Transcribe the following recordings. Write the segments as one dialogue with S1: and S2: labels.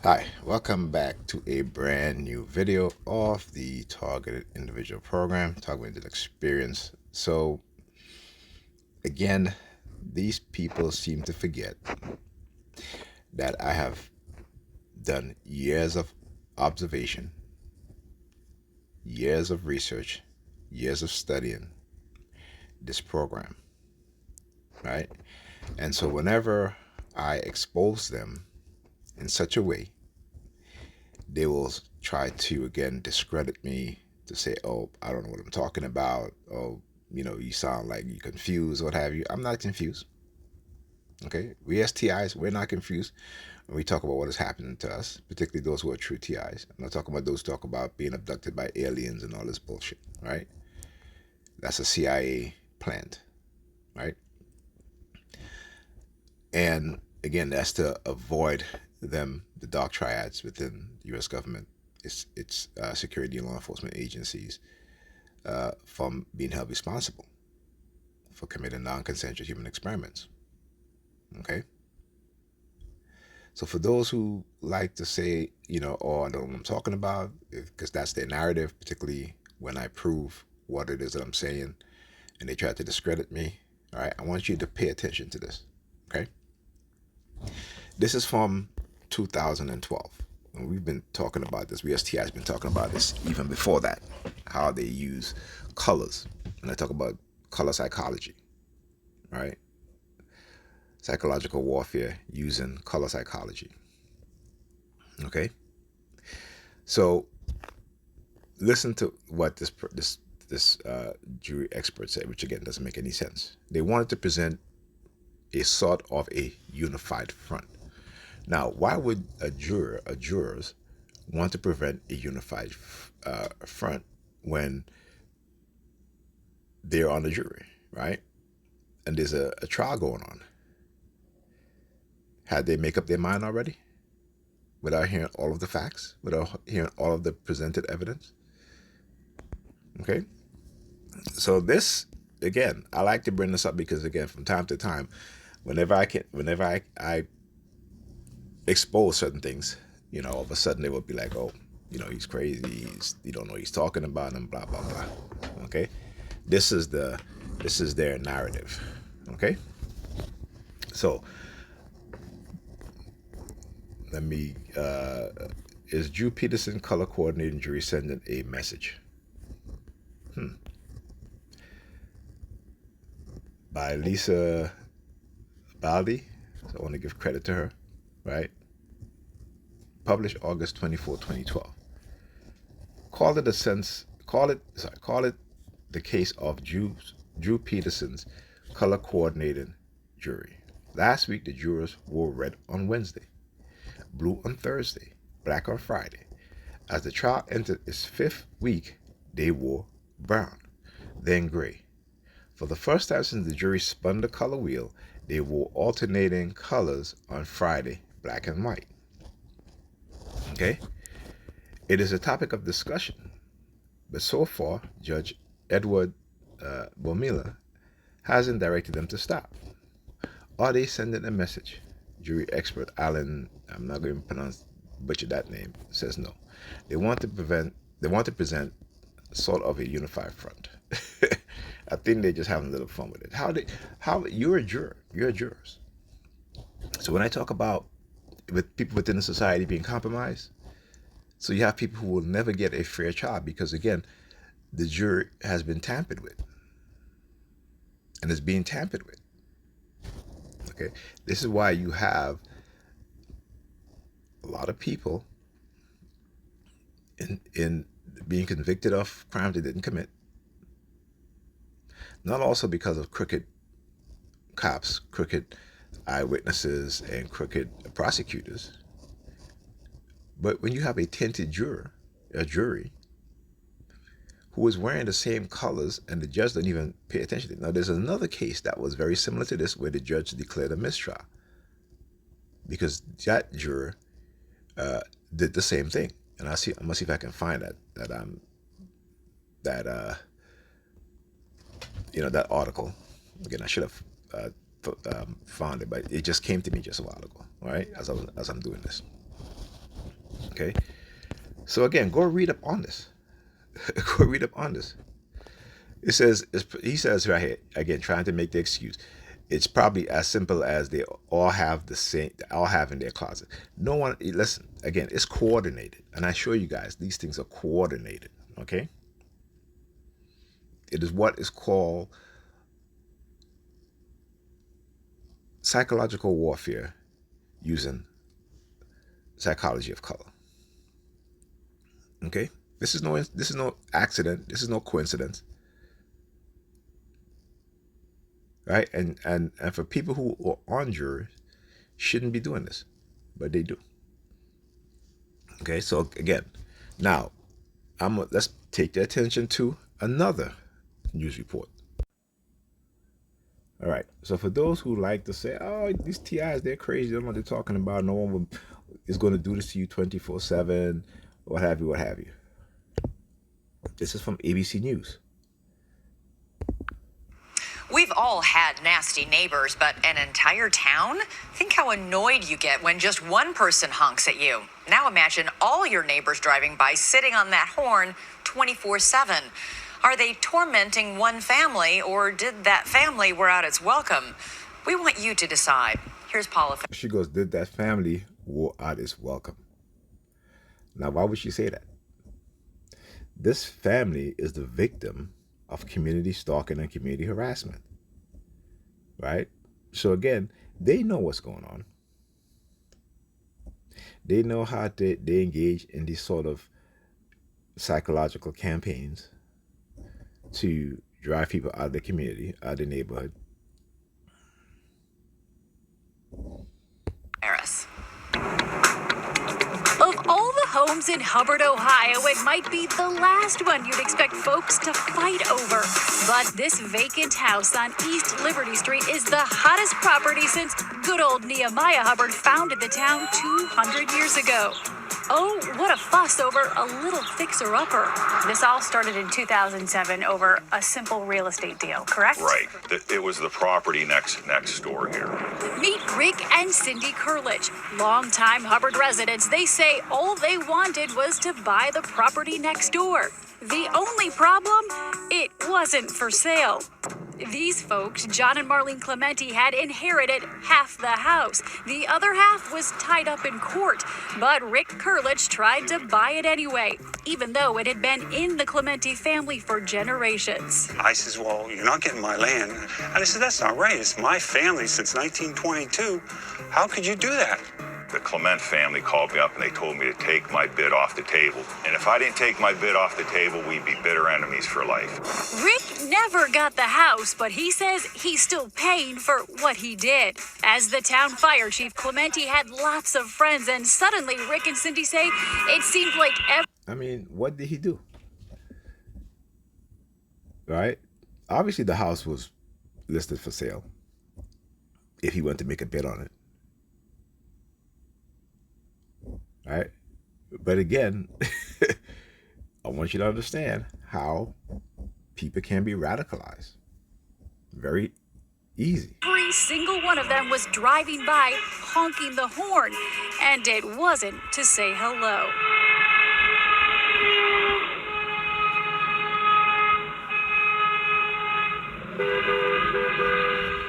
S1: Hi, welcome back to a brand new video of the Targeted Individual Program, Targeted Experience. So, again, these people seem to forget that I have done years of observation, years of research, years of studying this program, right? And so, whenever I expose them in such a way, they will try to again discredit me to say, oh, I don't know what I'm talking about. Oh, you sound like you're confused, what have you. I'm not confused. Okay. We as TIs, we're not confused when we talk about what is happening to us, particularly those who are true TIs. I'm not talking about those who talk about being abducted by aliens and all this bullshit, right? That's a CIA plant, right? And again, that's to avoid the dark triads within the US government, its security and law enforcement agencies, from being held responsible for committing non-consensual human experiments. Okay, so for those who like to say, oh, I don't know what I'm talking about, because that's their narrative, particularly when I prove what it is that I'm saying, and they try to discredit me. All right, I want you to pay attention to this. Okay, this is from 2012. And we've been talking about this. WSTI has been talking about this even before that, how they use colors. And I talk about color psychology, right? Psychological warfare using color psychology. Okay, so listen to what this jury expert said, which again doesn't make any sense. They wanted to present a sort of a unified front. Now, why would jurors want to prevent a unified front when they're on the jury, right? And there's a trial going on. Had they make up their mind already without hearing all of the facts, without hearing all of the presented evidence? Okay, so this again, I like to bring this up because again, from time to time, whenever I expose certain things, all of a sudden they will be like, oh, he's crazy, you don't know what he's talking about, and blah blah blah. Okay, this is their narrative. Okay, so let me is Drew Peterson color coordinating jury sending a message? By Lisa Baldi. So I want to give credit to her, right? Published August 24, 2012. Call it the case of Drew Peterson's color coordinating jury. Last week the jurors wore red on Wednesday, blue on Thursday, black on Friday. As the trial entered its fifth week, they wore brown, then gray. For the first time since the jury spun the color wheel, they wore alternating colors on Friday, black and white. Okay? It is a topic of discussion, but so far, Judge Edward Bomila hasn't directed them to stop. Are they sending a message? Jury expert Alan, I'm not going to butcher that name, says no. They want to present sort of a unified front. I think they're just having a little fun with it. How you're a juror, you're a jurors. So when I talk about with people within the society being compromised, so you have people who will never get a fair trial because again, the jury has been tampered with, and is being tampered with. Okay, this is why you have a lot of people in being convicted of crimes they didn't commit. Not also because of crooked cops, crooked eyewitnesses, and crooked prosecutors, but when you have a tainted jury, who is wearing the same colors and the judge didn't even pay attention to it. Now, there's another case that was very similar to this where the judge declared a mistrial because that juror did the same thing. And I'm gonna see if I can find that article. Again, I should have found it, but it just came to me just a while ago. All right, as I'm doing this. Okay. So again, go read up on this. Go read up on this. It says he says right here again, trying to make the excuse. It's probably as simple as they all have the same, all have in their closet. No one listen again. It's coordinated, and I assure you guys, these things are coordinated. Okay. It is what is called psychological warfare using psychology of color. Okay. This is no accident. This is no coincidence. Right? And for people who are on juries, shouldn't be doing this, but they do. Okay, so again, now let's take the attention to another news report. All right, so for those who like to say, "Oh, these TIs, they're crazy. They don't know what they're talking about. No one is going to do this to you 24/7, what have you, what have you." This is from ABC News.
S2: We've all had nasty neighbors, but an entire town? Think how annoyed you get when just one person honks at you. Now imagine all your neighbors driving by sitting on that horn 24/7. Are they tormenting one family, or did that family wear out its welcome? We want you to decide. Here's Paula.
S1: She goes, did that family wore out its welcome? Now, why would she say that? This family is the victim of community stalking and community harassment, right? So again, they know what's going on. They know how they engage in these sort of psychological campaigns to drive people out of the community, out of the neighborhood.
S3: Of all the homes in Hubbard, Ohio, it might be the last one you'd expect folks to fight over. But this vacant house on East Liberty Street is the hottest property since good old Nehemiah Hubbard founded the town 200 years ago. Oh, what a fuss over a little fixer-upper.
S4: This all started in 2007 over a simple real estate deal, correct?
S5: Right. It was the property next door here.
S3: Meet Rick and Cindy Kurlich, longtime Hubbard residents. They say all they wanted was to buy the property next door. The only problem? It wasn't for sale. These folks, John and Marlene Clementi, had inherited half the house. The other half was tied up in court. But Rick Kurlich tried to buy it anyway, even though it had been in the Clementi family for generations.
S6: I says, well, you're not getting my land. And I said, that's not right. It's my family since 1922. How could you do that?
S5: The Clement family called me up and they told me to take my bid off the table. And if I didn't take my bid off the table, we'd be bitter enemies for life.
S3: Rick never got the house, but he says he's still paying for what he did. As the town fire chief, Clementi had lots of friends, and suddenly Rick and Cindy say it seemed like
S1: I mean, what did he do? Right? Obviously, the house was listed for sale if he went to make a bid on it. Right? But again, I want you to understand how people can be radicalized. Very easy.
S3: every single one of them was driving by, honking the horn, and it wasn't to say hello.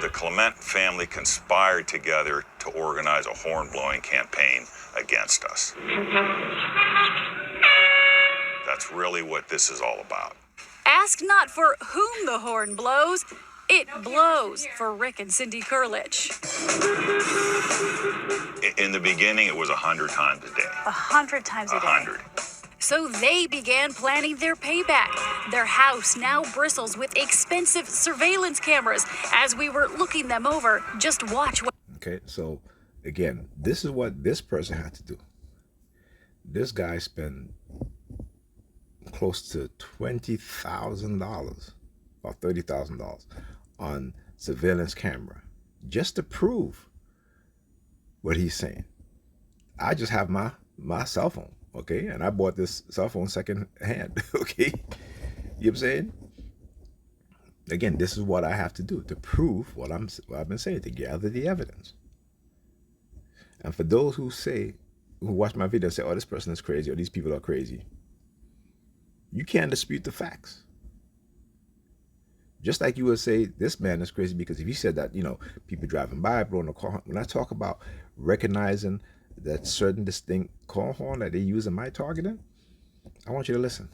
S5: The Clement family conspired together to organize a horn-blowing campaign against us. That's really what this is all about.
S3: Ask not for whom the horn blows. It blows for Rick and Cindy Kurlich.
S5: In the beginning, it was 100 times a day.
S4: 100 times a day.
S5: 100.
S3: So they began planning their payback. Their house now bristles with expensive surveillance cameras. As we were looking them over, just watch what...
S1: Okay, so again, this is what this person had to do. This guy spent close to $20,000 or $30,000 on surveillance camera just to prove what he's saying. I just have my cell phone, okay? And I bought this cell phone second hand, okay? You know what I'm saying? Again, this is what I have to do to prove what I've been saying, to gather the evidence. And for those who who watch my video and say, "Oh, this person is crazy," or "These people are crazy," you can't dispute the facts. Just like you would say, "This man is crazy," because if you said that, people driving by, blowing the car horn. When I talk about recognizing that certain distinct car horn that they use in my targeting, I want you to listen.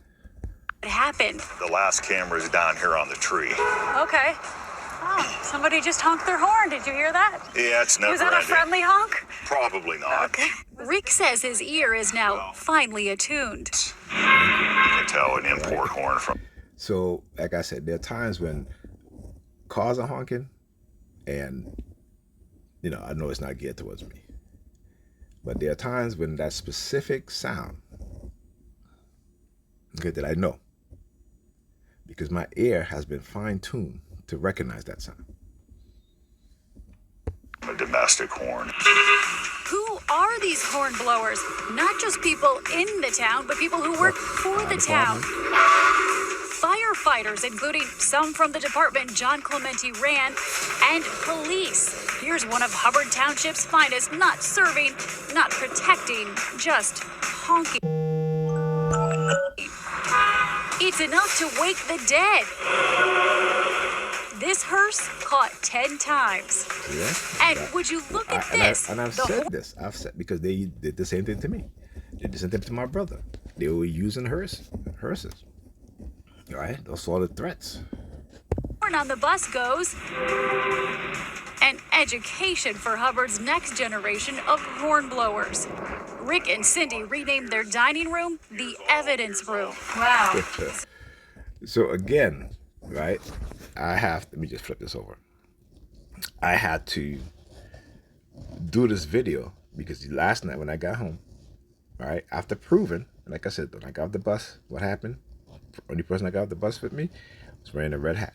S3: It happened.
S5: The last camera is down here on the tree.
S4: Okay. Oh, somebody just honked their horn. Did you hear that?
S5: Yeah, it's never
S4: Was that a
S5: ending.
S4: friendly honk?
S5: Probably not.
S4: Okay.
S3: Rick says his ear is now finely attuned.
S5: You can tell an import horn from.
S1: So, like I said, there are times when cars are honking, and I know it's not geared towards me. But there are times when that specific sound, okay, that I know, because my ear has been fine-tuned to recognize that sound.
S5: A domestic horn.
S3: Who are these horn blowers? Not just people in the town, but people who work for the town. Firefighters, including some from the department John Clementi ran, and police. Here's one of Hubbard Township's finest, not serving, not protecting, just honking. It's enough to wake the dead. This hearse caught 10 times.
S1: Yeah.
S3: And would you look at this?
S1: I've said this. I've said, because they did the same thing to me. They did the same thing to my brother. They were using hearses. All right, those sort of threats.
S3: Horn on the bus goes. An education for Hubbard's next generation of horn blowers. Rick and Cindy renamed their dining room the evidence room.
S4: Wow.
S1: So again, right, let me just flip this over. I had to do this video because last night when I got home, right, after proving, like I said, when I got off the bus, what happened? Only person I got off the bus with me was wearing a red hat.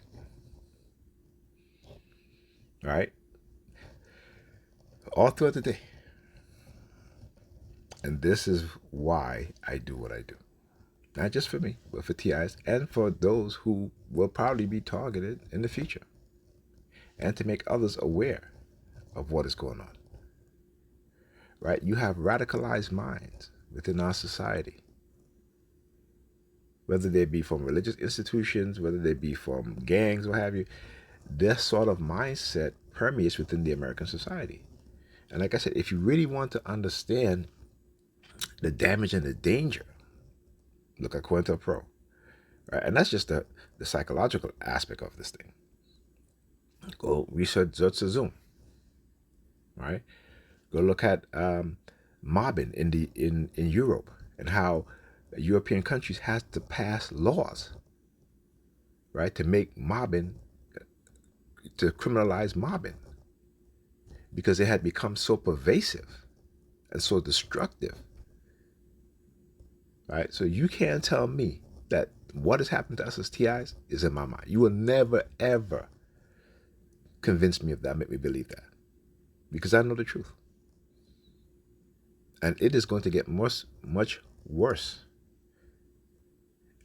S1: Right? All throughout the day. And this is why I do what I do. Not just for me, but for TIs and for those who will probably be targeted in the future. And to make others aware of what is going on. Right? You have radicalized minds within our society. Whether they be from religious institutions, whether they be from gangs, what have you, this sort of mindset permeates within the American society. And like I said, if you really want to understand the damage and the danger, look at COINTELPRO. Right? And that's just the psychological aspect of this thing. Go research Zoom. Right? Go look at mobbing in Europe and how European countries has to pass laws, right, to make mobbing, to criminalize mobbing, because it had become so pervasive and so destructive, right? So you can't tell me that what has happened to us as TIs is in my mind. You will never, ever convince me of that, make me believe that, because I know the truth. And it is going to get much worse.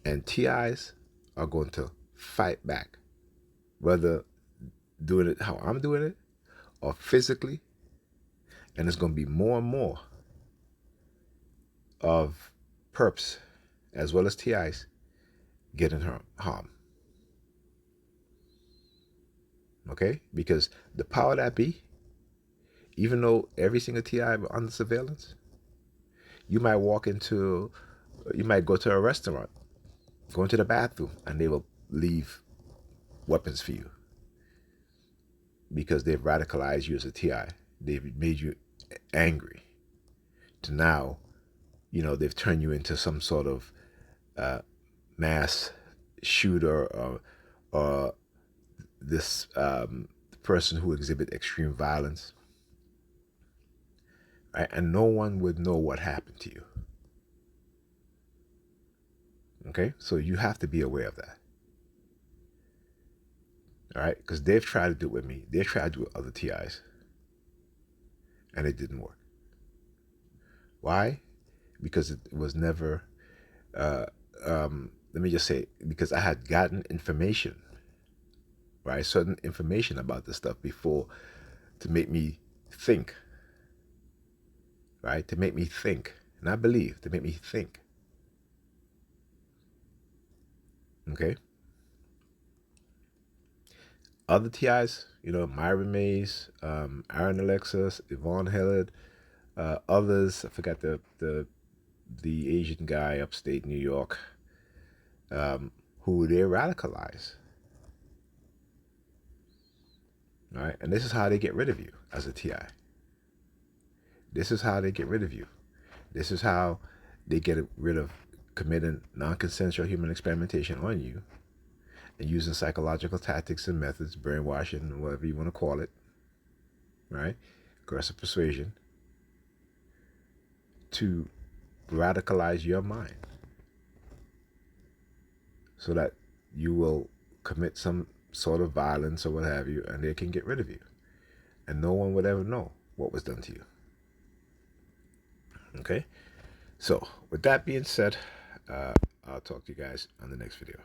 S1: And TIs are going to fight back, whether doing it how I'm doing it or physically. And it's going to be more and more of perps as well as TIs getting harm. Okay? Because the power that be, even though every single TI are under surveillance, you might go to a restaurant, go into the bathroom, and they will leave weapons for you because they've radicalized you as a TI. They've made you angry to now, they've turned you into some sort of mass shooter or this person who exhibit extreme violence. Right? And no one would know what happened to you. Okay? So you have to be aware of that. All right? Because they've tried to do it with me. They've tried to do it with other TIs. And it didn't work. Why? Because it was never, let me just say, because I had gotten information, right? Certain information about this stuff before to make me think. right? To make me think, not believe, to make me think. Okay? Other TIs, Myron Mays, Aaron Alexis, Yvonne Hillard, others, I forgot the Asian guy upstate New York, who they radicalize. Right? And this is how they get rid of you as a TI. This is how they get rid of you. This is how they get rid of committing non-consensual human experimentation on you and using psychological tactics and methods, brainwashing, whatever you want to call it, right? Aggressive persuasion, to radicalize your mind so that you will commit some sort of violence or what have you, and they can get rid of you. And no one would ever know what was done to you. Okay? So, with that being said, I'll talk to you guys on the next video.